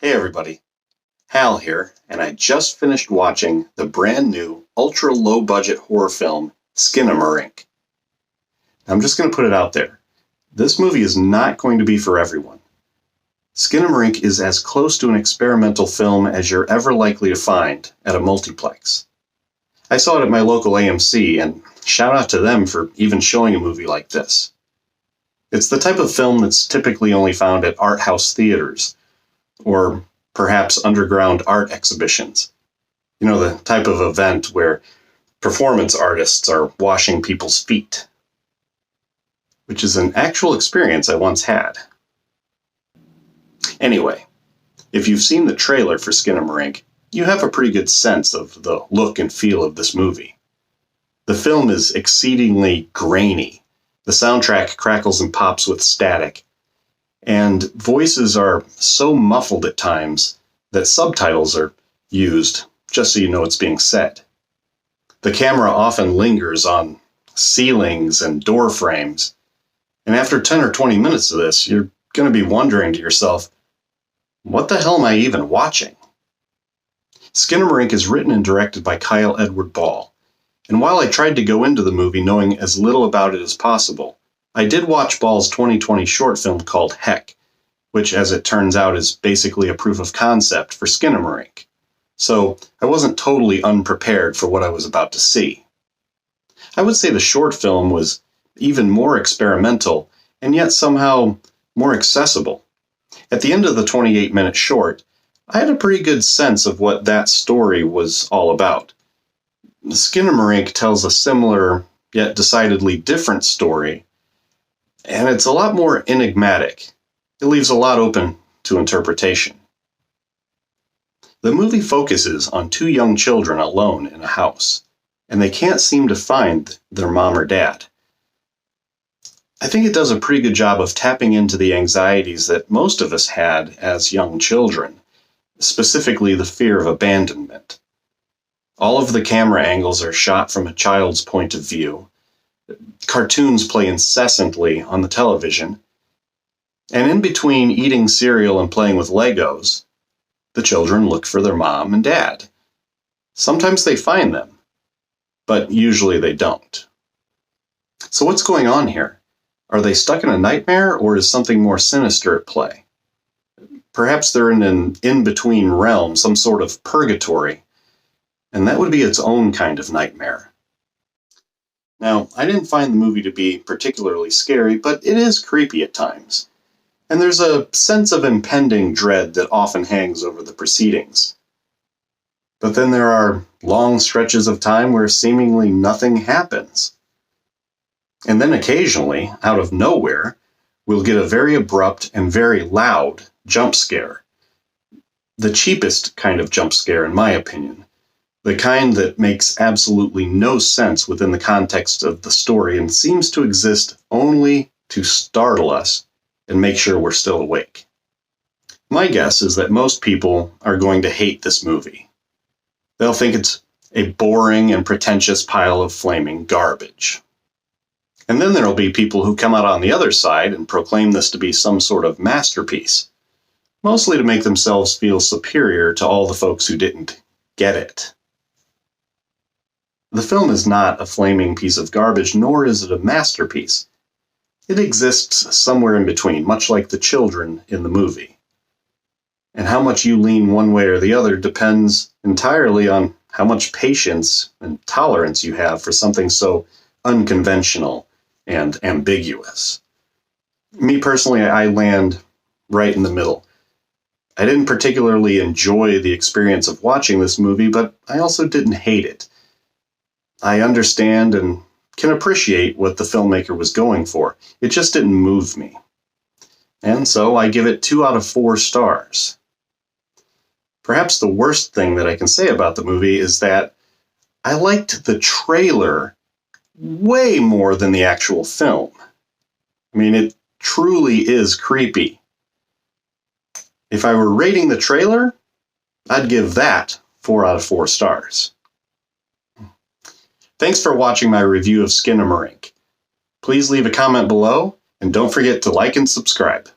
Hey everybody, Hal here, and I just finished watching the brand new, ultra low budget horror film, SKINAMARINK. I'm just going to put it out there. This movie is not going to be for everyone. SKINAMARINK is as close to an experimental film as you're ever likely to find at a multiplex. I saw it at my local AMC, and shout out to them for even showing a movie like this. It's the type of film that's typically only found at art house theaters, or perhaps underground art exhibitions. You know, the type of event where performance artists are washing people's feet, which is an actual experience I once had. Anyway, if you've seen the trailer for SKINAMARINK, you have a pretty good sense of the look and feel of this movie. The film is exceedingly grainy. The soundtrack crackles and pops with static, and voices are so muffled at times that subtitles are used just so you know what's being said. The camera often lingers on ceilings and door frames, and after 10 or 20 minutes of this, you're going to be wondering to yourself, what the hell am I even watching? SKINAMARINK is written and directed by Kyle Edward Ball, and while I tried to go into the movie knowing as little about it as possible, I did watch Ball's 2020 short film called Heck, which, as it turns out, is basically a proof of concept for SKINAMARINK. So I wasn't totally unprepared for what I was about to see. I would say the short film was even more experimental, and yet somehow more accessible. At the end of the 28-minute short, I had a pretty good sense of what that story was all about. SKINAMARINK tells a similar, yet decidedly different story, and it's a lot more enigmatic. It leaves a lot open to interpretation. The movie focuses on two young children alone in a house, and they can't seem to find their mom or dad. I think it does a pretty good job of tapping into the anxieties that most of us had as young children, specifically the fear of abandonment. All of the camera angles are shot from a child's point of view. Cartoons play incessantly on the television. And in between eating cereal and playing with Legos, the children look for their mom and dad. Sometimes they find them, but usually they don't. So what's going on here? Are they stuck in a nightmare, or is something more sinister at play? Perhaps they're in an in-between realm, some sort of purgatory, and that would be its own kind of nightmare. Now, I didn't find the movie to be particularly scary, but it is creepy at times. And there's a sense of impending dread that often hangs over the proceedings. But then there are long stretches of time where seemingly nothing happens. And then occasionally, out of nowhere, we'll get a very abrupt and very loud jump scare. The cheapest kind of jump scare, in my opinion. The kind that makes absolutely no sense within the context of the story and seems to exist only to startle us and make sure we're still awake. My guess is that most people are going to hate this movie. They'll think it's a boring and pretentious pile of flaming garbage. And then there'll be people who come out on the other side and proclaim this to be some sort of masterpiece, mostly to make themselves feel superior to all the folks who didn't get it. The film is not a flaming piece of garbage, nor is it a masterpiece. It exists somewhere in between, much like the children in the movie. And how much you lean one way or the other depends entirely on how much patience and tolerance you have for something so unconventional and ambiguous. Me personally, I land right in the middle. I didn't particularly enjoy the experience of watching this movie, but I also didn't hate it. I understand and can appreciate what the filmmaker was going for. It just didn't move me. And so I give it 2 out of 4 stars. Perhaps the worst thing that I can say about the movie is that I liked the trailer way more than the actual film. I mean, it truly is creepy. If I were rating the trailer, I'd give that 4 out of 4 stars. Thanks for watching my review of SKINAMARINK. Please leave a comment below, and don't forget to like and subscribe.